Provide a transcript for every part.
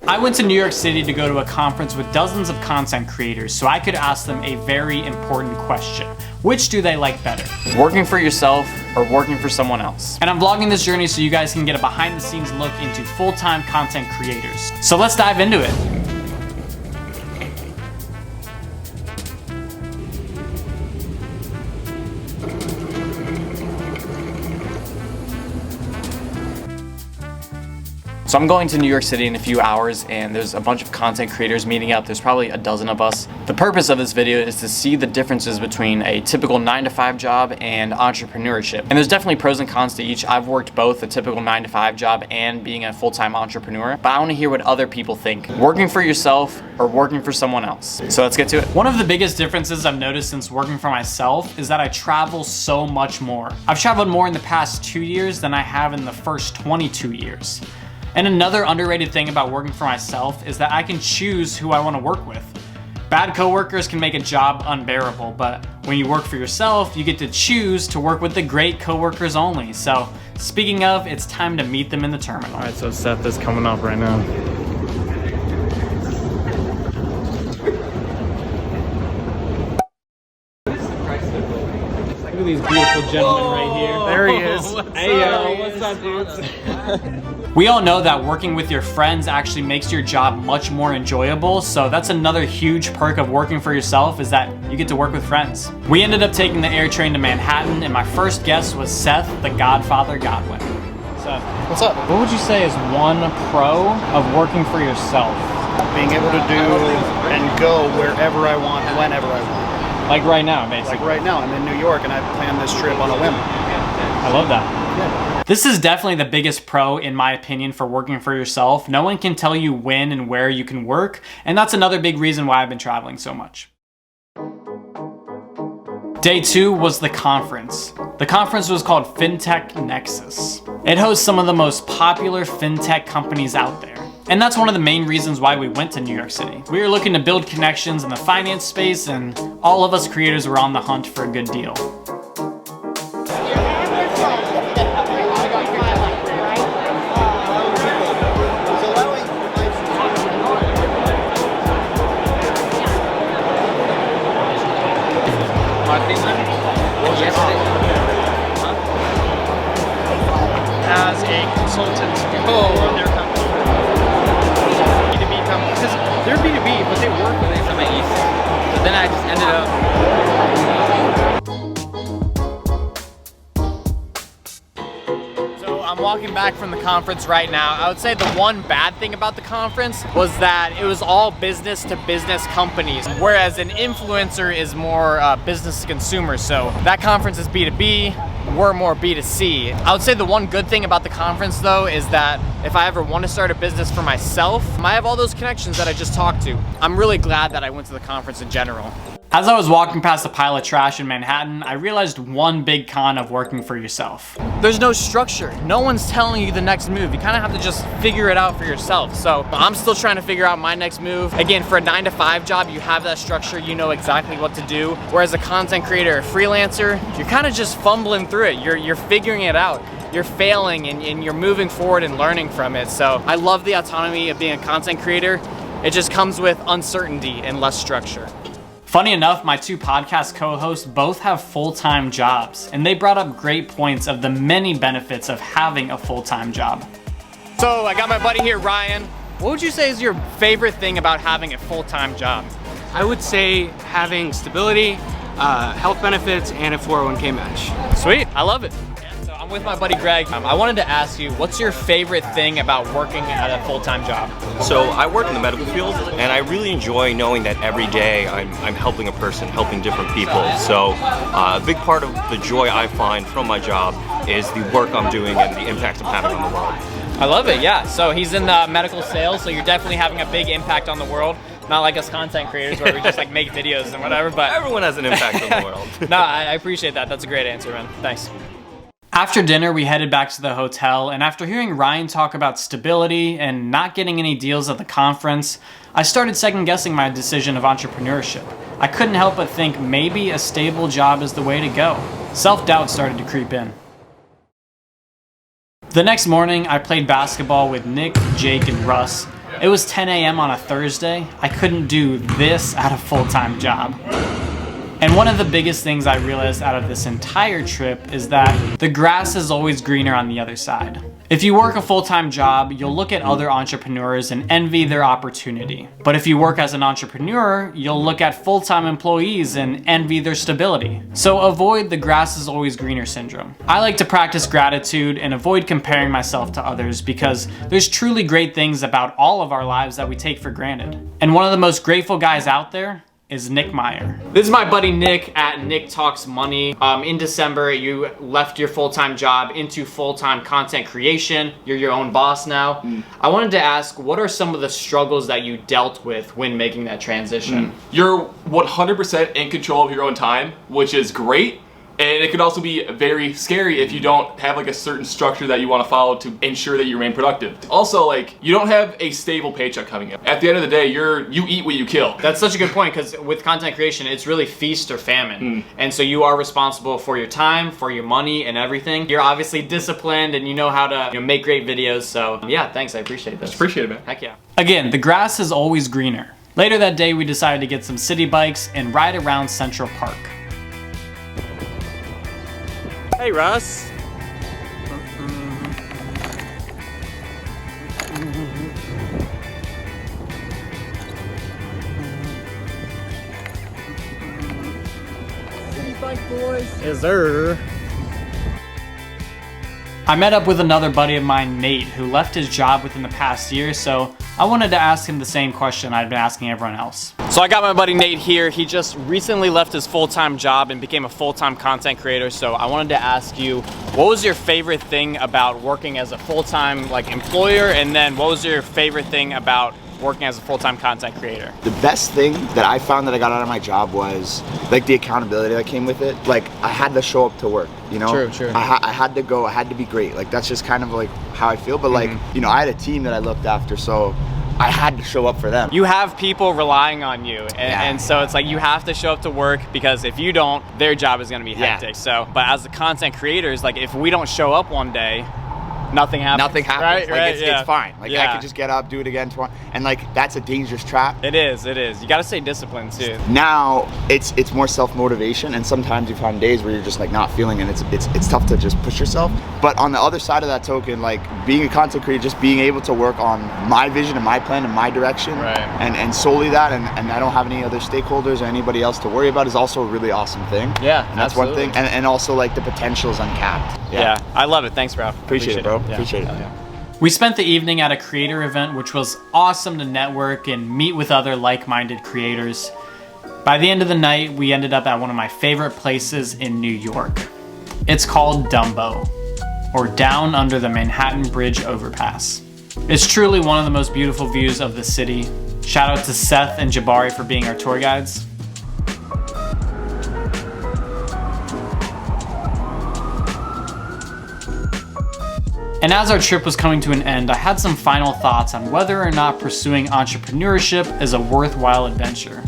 I went to New York City to go to a conference with dozens of content creators so I could ask them a very important question. Which do they like better? Working for yourself or working for someone else? And I'm vlogging this journey so you guys can get a behind the scenes look into full-time content creators. So let's dive into it. So I'm going to New York City in a few hours and there's a bunch of content creators meeting up. There's probably a dozen of us. The purpose of this video is to see the differences between a typical 9-to-5 job and entrepreneurship. And there's definitely pros and cons to each. I've worked both a typical 9-to-5 job and being a full-time entrepreneur, but I want to hear what other people think. Working for yourself or working for someone else. So let's get to it. One of the biggest differences I've noticed since working for myself is that I travel so much more. I've traveled more in the past 2 years than I have in the first 22 years. And another underrated thing about working for myself is that I can choose who I want to work with. Bad coworkers can make a job unbearable, but when you work for yourself, you get to choose to work with the great coworkers only. So speaking of, it's time to meet them in the terminal. All right, so Seth is coming up right now. Look at these beautiful gentlemen right here. There he is. Hey yo, what's up, dudes? We all know that working with your friends actually makes your job much more enjoyable, so that's another huge perk of working for yourself is that you get to work with friends. We ended up taking the air train to Manhattan, and my first guest was Seth, the Godfather Godwin. Seth, what's up? What would you say is one pro of working for yourself? Being able to do and go wherever I want, whenever I want. Like right now, basically. Like right now, I'm in New York and I planned this trip on a whim. I love that. Yeah. This is definitely the biggest pro, in my opinion, for working for yourself. No one can tell you when and where you can work, and that's another big reason why I've been traveling so much. Day 2 was the conference. The conference was called Fintech Nexus. It hosts some of the most popular fintech companies out there. And that's one of the main reasons why we went to New York City. We were looking to build connections in the finance space, and all of us creators were on the hunt for a good deal. As a consultant for their company. B2B company. Because they're B2B, but they work with it from my East. But then I just ended up. So I'm walking back from the conference right now. I would say the one bad thing about the conference was that it was all business to business companies, whereas an influencer is more business to consumer. So that conference is B2B. We're more B2C. I would say the one good thing about the conference though is that if I ever want to start a business for myself, I have all those connections that I just talked to. I'm really glad that I went to the conference in general. As I was walking past the pile of trash in Manhattan, I realized one big con of working for yourself. There's no structure. No one's telling you the next move. You kind of have to just figure it out for yourself. So I'm still trying to figure out my next move. Again, for a 9-to-5 job, you have that structure. You know exactly what to do. Whereas a content creator, a freelancer, you're kind of just fumbling through it. You're figuring it out. You're failing and you're moving forward and learning from it. So I love the autonomy of being a content creator. It just comes with uncertainty and less structure. Funny enough, my two podcast co-hosts both have full-time jobs, and they brought up great points of the many benefits of having a full-time job. So I got my buddy here, Ryan. What would you say is your favorite thing about having a full-time job? I would say having stability, health benefits, and a 401k match. Sweet, I love it. So I'm with my buddy Greg. I wanted to ask you, what's your favorite thing about working at a full-time job? So I work in the medical field, and I really enjoy knowing that every day I'm helping a person, helping different people. So a big part of the joy I find from my job is the work I'm doing and the impact I'm having on the world. I love it, yeah. So he's in medical sales, so you're definitely having a big impact on the world. Not like us content creators where we just like make videos and whatever, but everyone has an impact on the world. No, I appreciate that. That's a great answer, man. Thanks. After dinner, we headed back to the hotel, and after hearing Ryan talk about stability and not getting any deals at the conference, I started second-guessing my decision of entrepreneurship. I couldn't help but think maybe a stable job is the way to go. Self-doubt started to creep in. The next morning, I played basketball with Nick, Jake, and Russ. It was 10 a.m. on a Thursday. I couldn't do this at a full-time job. And one of the biggest things I realized out of this entire trip is that the grass is always greener on the other side. If you work a full-time job, you'll look at other entrepreneurs and envy their opportunity. But if you work as an entrepreneur, you'll look at full-time employees and envy their stability. So avoid the grass is always greener syndrome. I like to practice gratitude and avoid comparing myself to others because there's truly great things about all of our lives that we take for granted. And one of the most grateful guys out there is Nick Meyer. This is my buddy Nick at Nick Talks Money. In December, you left your full-time job into full-time content creation. You're your own boss now. I wanted to ask, what are some of the struggles that you dealt with when making that transition? You're 100% in control of your own time, which is great. And it could also be very scary if you don't have like a certain structure that you want to follow to ensure that you remain productive. Also, like, you don't have a stable paycheck coming in. At the end of the day, you eat what you kill. That's such a good point, because with content creation, it's really feast or famine. And so you are responsible for your time, for your money, and everything. You're obviously disciplined and you know how to make great videos. So yeah, thanks, I appreciate this. Appreciate it, man. Heck yeah. Again, the grass is always greener. Later that day, we decided to get some city bikes and ride around Central Park. Hey, Russ. City bike boys. Yes, sir. I met up with another buddy of mine, Nate, who left his job within the past year, so I wanted to ask him the same question I've been asking everyone else. So I got my buddy Nate here. He just recently left his full-time job and became a full-time content creator, so I wanted to ask you, what was your favorite thing about working as a full-time employer, and then what was your favorite thing about working as a full-time content creator? The best thing that I found that I got out of my job was the accountability that came with it. I had to show up to work, you know? True. I had to go, I had to be great. That's just kind of how I feel. But I had a team that I looked after, so I had to show up for them. You have people relying on you, and so it's you have to show up to work, because if you don't, their job is gonna be hectic. Yeah. So, but as the content creators, if we don't show up one day, nothing happens. Nothing happens. Right? It's fine. I could just get up, do it again tomorrow. And that's a dangerous trap. It is. You gotta stay disciplined too. Now it's more self-motivation, and sometimes you find days where you're just not feeling it. It's tough to just push yourself. But on the other side of that token, being a content creator, just being able to work on my vision and my plan and my direction, and solely that, and I don't have any other stakeholders or anybody else to worry about, is also a really awesome thing. Yeah, and that's absolutely. one thing. And also the potential is uncapped. Yeah, I love it. Thanks, bro. Appreciate it, bro. Yeah. Appreciate it. Yeah. We spent the evening at a creator event, which was awesome to network and meet with other like-minded creators. By the end of the night, we ended up at one of my favorite places in New York. It's called Dumbo, or Down Under the Manhattan Bridge Overpass. It's truly one of the most beautiful views of the city. Shout out to Seth and Jabari for being our tour guides. And as our trip was coming to an end, I had some final thoughts on whether or not pursuing entrepreneurship is a worthwhile adventure.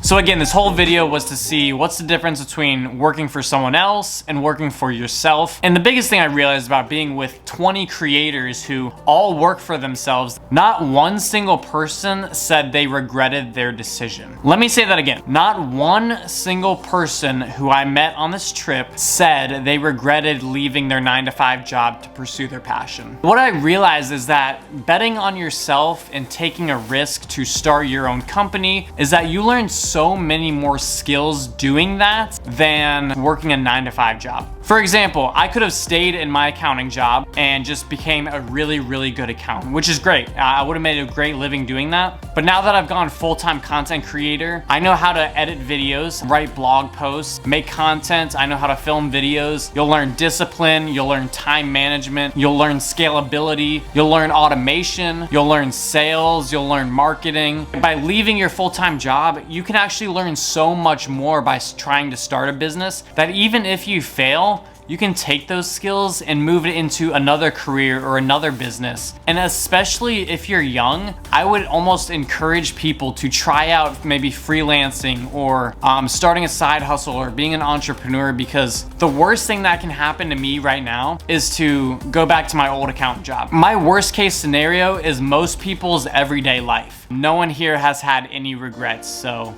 So again, this whole video was to see what's the difference between working for someone else and working for yourself. And the biggest thing I realized about being with 20 creators who all work for themselves, not one single person said they regretted their decision. Let me say that again. Not one single person who I met on this trip said they regretted leaving their 9-to-5 job to pursue their passion. What I realized is that betting on yourself and taking a risk to start your own company is that you learn so many more skills doing that than working a 9-to-5 job. For example, I could have stayed in my accounting job and just became a really, really good accountant, which is great. I would have made a great living doing that. But now that I've gone full-time content creator, I know how to edit videos, write blog posts, make content. I know how to film videos. You'll learn discipline, you'll learn time management, you'll learn scalability, you'll learn automation, you'll learn sales, you'll learn marketing. By leaving your full-time job, you can actually learn so much more by trying to start a business that even if you fail, you can take those skills and move it into another career or another business. And especially if you're young, I would almost encourage people to try out maybe freelancing or starting a side hustle or being an entrepreneur, because the worst thing that can happen to me right now is to go back to my old accountant job. My worst case scenario is most people's everyday life. No one here has had any regrets, so.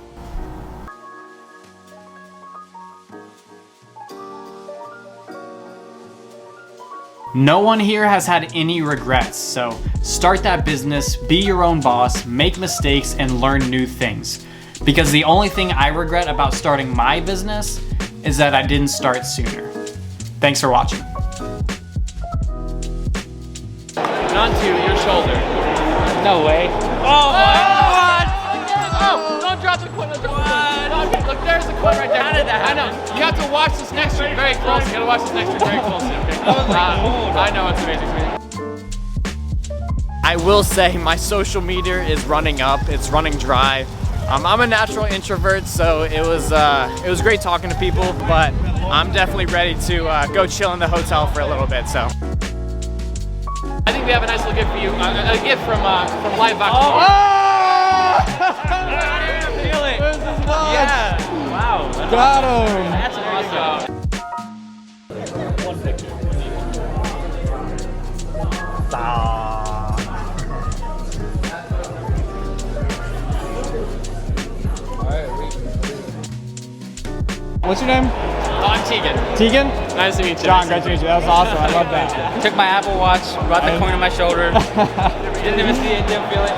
No one here has had any regrets, so start that business, be your own boss, make mistakes, and learn new things. Because the only thing I regret about starting my business is that I didn't start sooner. Thanks for watching. And onto your shoulder. No way. Oh my God! Oh, don't drop the coin, don't drop the coin. Look, there's the coin right there. How did that happen? I know. You have to watch this next trick very closely. You gotta watch this next trick very closely, okay? I know, it's amazing. I will say my social media is running up, it's running dry. I'm a natural introvert, so it was great talking to people, but I'm definitely ready to go chill in the hotel for a little bit, so. I think we have a nice little gift for you. A gift from Livebox. Feel it. Yeah. Wow. Got him. That's awesome. One picture. What's your name? Oh, I'm Tegan. Tegan? Nice to meet you. John, great to meet you. That was awesome. I love that. Took my Apple Watch, brought the coin on my shoulder. Didn't even see it, didn't feel it.